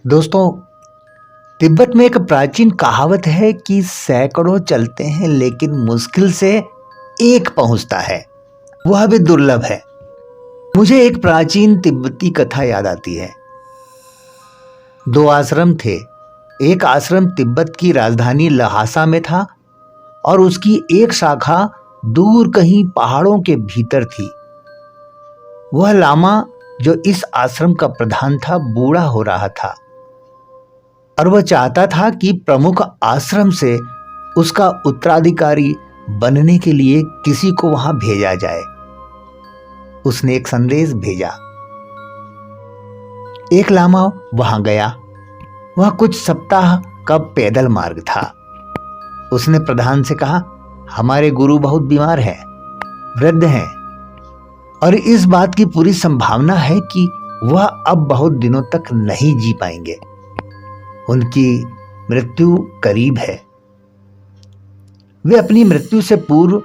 दोस्तों, तिब्बत में एक प्राचीन कहावत है कि सैकड़ों चलते हैं लेकिन मुश्किल से एक पहुंचता है, वह भी दुर्लभ है। मुझे एक प्राचीन तिब्बती कथा याद आती है। दो आश्रम थे। एक आश्रम तिब्बत की राजधानी लहासा में था और उसकी एक शाखा दूर कहीं पहाड़ों के भीतर थी। वह लामा जो इस आश्रम का प्रधान था बूढ़ा हो रहा था और वह चाहता था कि प्रमुख आश्रम से उसका उत्तराधिकारी बनने के लिए किसी को वहां भेजा जाए। उसने एक संदेश भेजा। एक लामा वहां गया। वह कुछ सप्ताह का पैदल मार्ग था। उसने प्रधान से कहा, हमारे गुरु बहुत बीमार हैं, वृद्ध हैं और इस बात की पूरी संभावना है कि वह अब बहुत दिनों तक नहीं जी पाएंगे। उनकी मृत्यु करीब है। वे अपनी मृत्यु से पूर्व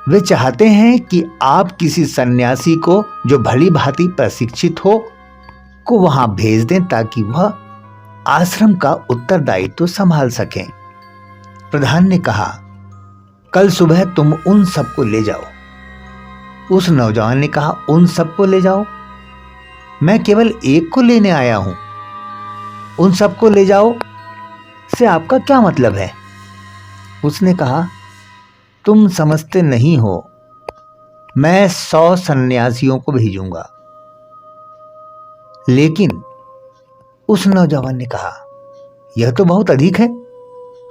वे चाहते हैं कि आप किसी सन्यासी को जो भली भांति प्रशिक्षित हो को वहां भेज दें ताकि वह आश्रम का उत्तरदायित्व संभाल सकें। प्रधान ने कहा, कल सुबह तुम उन सबको ले जाओ। उस नौजवान ने कहा, उन सबको ले जाओ? मैं केवल एक को लेने आया हूं। उन सबको ले जाओ से आपका क्या मतलब है? उसने कहा, तुम समझते नहीं हो, मैं 100 सन्यासियों को भेजूंगा। लेकिन उस नौजवान ने कहा, यह तो बहुत अधिक है।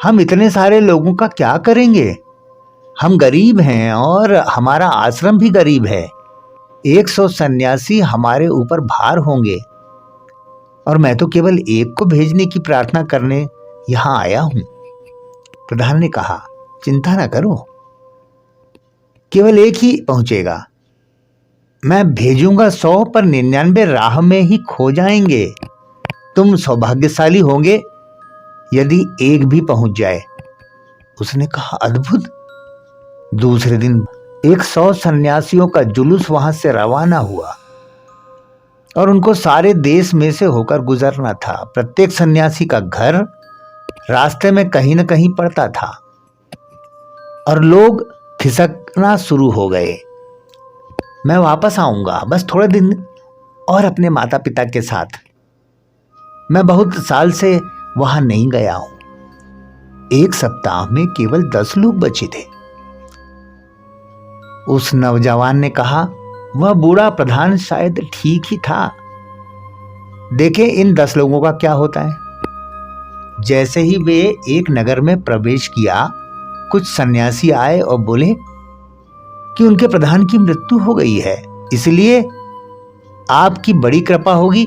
हम इतने सारे लोगों का क्या करेंगे? हम गरीब हैं और हमारा आश्रम भी गरीब है। 100 सन्यासी हमारे ऊपर भार होंगे और मैं तो केवल एक को भेजने की प्रार्थना करने यहां आया हूं। प्रधान ने कहा, चिंता ना करो, केवल एक ही पहुंचेगा। मैं भेजूंगा 100 पर 99 राह में ही खो जाएंगे। तुम सौभाग्यशाली होंगे यदि एक भी पहुंच जाए। उसने कहा, अद्भुत। दूसरे दिन 100 सन्यासियों का जुलूस वहां से रवाना हुआ और उनको सारे देश में से होकर गुजरना था। प्रत्येक सन्यासी का घर रास्ते में कहीं न कहीं पड़ता था और लोग खिसकना शुरू हो गए। मैं वापस आऊंगा बस थोड़े दिन और अपने माता पिता के साथ। मैं बहुत साल से वहां नहीं गया हूं। एक सप्ताह में केवल 10 लोग बचे थे। उस नौजवान ने कहा, वह बूढ़ा प्रधान शायद ठीक ही था। देखें इन 10 लोगों का क्या होता है। जैसे ही वे एक नगर में प्रवेश किया, कुछ सन्यासी आए और बोले कि उनके प्रधान की मृत्यु हो गई है, इसलिए आपकी बड़ी कृपा होगी।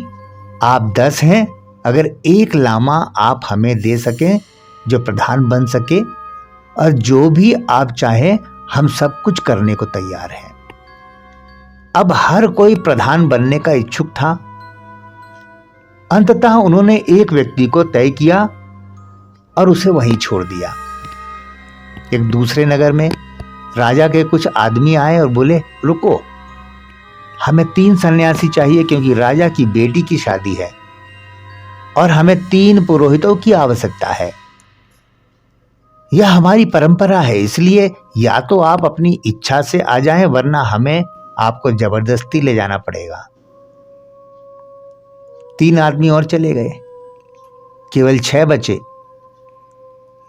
आप 10 हैं, अगर एक लामा आप हमें दे सकें जो प्रधान बन सके, और जो भी आप चाहें हम सब कुछ करने को तैयार हैं। अब हर कोई प्रधान बनने का इच्छुक था। अंततः उन्होंने एक व्यक्ति को तय किया और उसे वहीं छोड़ दिया। एक दूसरे नगर में राजा के कुछ आदमी आए और बोले, रुको, हमें 3 सन्यासी चाहिए क्योंकि राजा की बेटी की शादी है और हमें 3 पुरोहितों की आवश्यकता है। यह हमारी परंपरा है, इसलिए या तो आप अपनी इच्छा से आ जाएं वरना हमें आपको जबरदस्ती ले जाना पड़ेगा। 3 आदमी और चले गए, केवल 6 बचे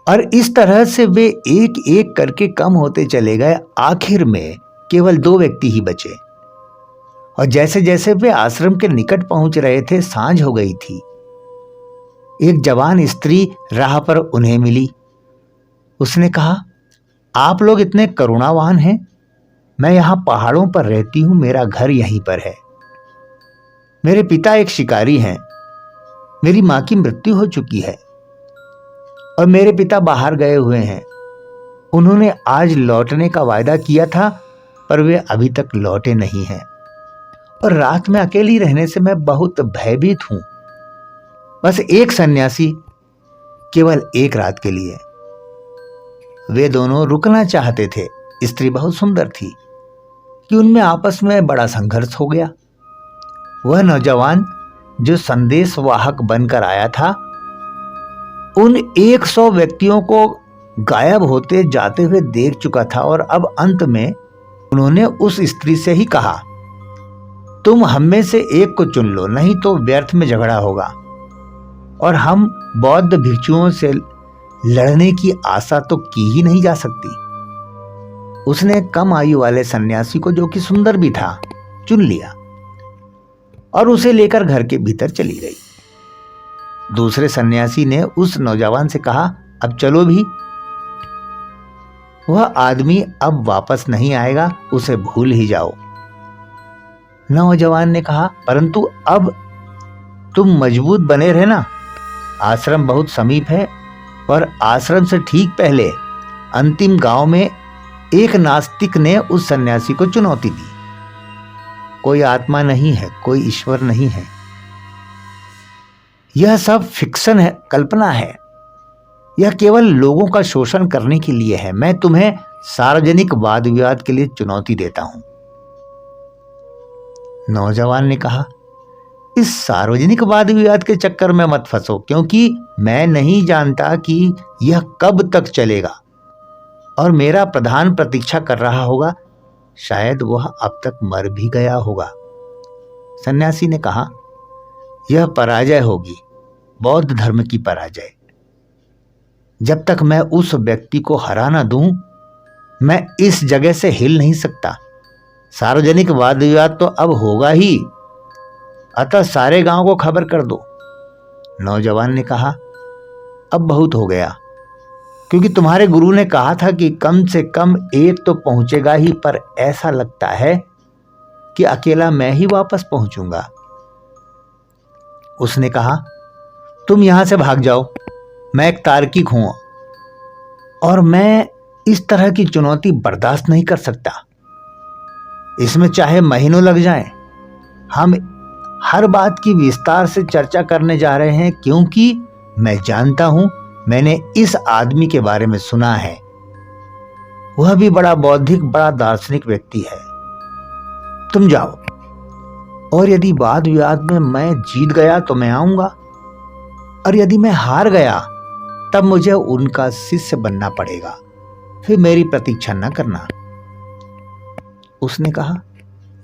और इस तरह से वे एक एक करके कम होते चले गए। आखिर में केवल 2 व्यक्ति ही बचे और जैसे जैसे वे आश्रम के निकट पहुंच रहे थे, सांझ हो गई थी। एक जवान स्त्री राह पर उन्हें मिली। उसने कहा, आप लोग इतने करुणावान हैं। मैं यहां पहाड़ों पर रहती हूं, मेरा घर यहीं पर है। मेरे पिता एक शिकारी हैं। मेरी मां की मृत्यु हो चुकी है और मेरे पिता बाहर गए हुए हैं। उन्होंने आज लौटने का वायदा किया था पर वे अभी तक लौटे नहीं हैं और रात में अकेली रहने से मैं बहुत भयभीत हूं। बस एक सन्यासी, केवल एक रात के लिए। वे दोनों रुकना चाहते थे। स्त्री बहुत सुंदर थी कि उनमें आपस में बड़ा संघर्ष हो गया। वह नौजवान जो संदेशवाहक बनकर आया था, उन 100 व्यक्तियों को गायब होते जाते हुए देख चुका था और अब अंत में उन्होंने उस स्त्री से ही कहा, तुम हम में से एक को चुन लो, नहीं तो व्यर्थ में झगड़ा होगा और हम बौद्ध भिक्षुओं से लड़ने की आशा तो की ही नहीं जा सकती। उसने कम आयु वाले सन्यासी को, जो कि सुंदर भी था, चुन लिया और उसे लेकर घर के भीतर चली गई। दूसरे सन्यासी ने उस नौजवान से कहा, अब चलो भी, वह आदमी अब वापस नहीं आएगा, उसे भूल ही जाओ। नौजवान ने कहा, परंतु अब तुम मजबूत बने रहना, आश्रम बहुत समीप है और आश्रम से ठीक पहले अंतिम गांव में एक नास्तिक ने उस सन्यासी को चुनौती दी, कोई आत्मा नहीं है, कोई ईश्वर नहीं है, यह सब फिक्शन है, कल्पना है, यह केवल लोगों का शोषण करने के लिए है। मैं तुम्हें सार्वजनिक वाद विवाद के लिए चुनौती देता हूं। नौजवान ने कहा, इस सार्वजनिक वाद विवाद के चक्कर में मत फंसो, क्योंकि मैं नहीं जानता कि यह कब तक चलेगा और मेरा प्रधान प्रतीक्षा कर रहा होगा, शायद वह अब तक मर भी गया होगा। सन्यासी ने कहा, यह पराजय होगी, बौद्ध धर्म की पराजय। जब तक मैं उस व्यक्ति को हरा ना दूं, मैं इस जगह से हिल नहीं सकता। सार्वजनिक वाद विवाद तो अब होगा ही, अतः सारे गांव को खबर कर दो। नौजवान ने कहा, अब बहुत हो गया, क्योंकि तुम्हारे गुरु ने कहा था कि कम से कम एक तो पहुंचेगा ही, पर ऐसा लगता है कि अकेला मैं ही वापस पहुंचूंगा। उसने कहा, तुम यहां से भाग जाओ, मैं एक तार्किक हूं और मैं इस तरह की चुनौती बर्दाश्त नहीं कर सकता। इसमें चाहे महीनों लग जाएं, हम हर बात की विस्तार से चर्चा करने जा रहे हैं, क्योंकि मैं जानता हूं, मैंने इस आदमी के बारे में सुना है, वह भी बड़ा बौद्धिक, बड़ा दार्शनिक व्यक्ति है। तुम जाओ, और यदि वाद विवाद में मैं जीत गया तो मैं आऊंगा, और यदि मैं हार गया तब मुझे उनका शिष्य बनना पड़ेगा, फिर मेरी प्रतीक्षा न करना। उसने कहा,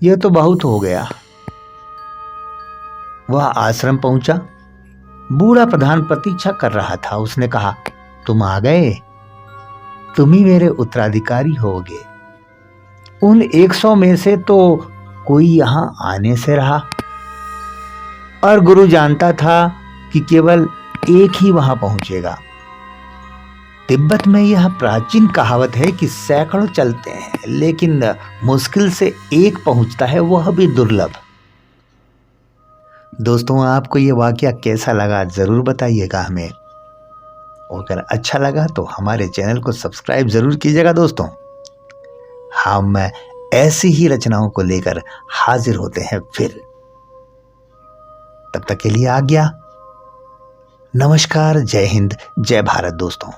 यह तो बहुत हो गया। वह आश्रम पहुंचा, बूढ़ा प्रधान प्रतीक्षा कर रहा था। उसने कहा, तुम आ गए, तुम ही मेरे उत्तराधिकारी होगे। उन 100 में से तो कोई यहां आने से रहा और गुरु जानता था कि केवल एक ही वहां पहुंचेगा। तिब्बत में यह प्राचीन कहावत है कि सैकड़ों चलते हैं, लेकिन मुश्किल से एक पहुंचता है, वह भी दुर्लभ। दोस्तों, आपको ये वाकया कैसा लगा जरूर बताइएगा हमें, और अगर अच्छा लगा तो हमारे चैनल को सब्सक्राइब जरूर कीजिएगा। दोस्तों, हम ऐसी ही रचनाओं को लेकर हाजिर होते हैं फिर। तब तक के लिए आज्ञा। नमस्कार, जय हिंद, जय भारत दोस्तों।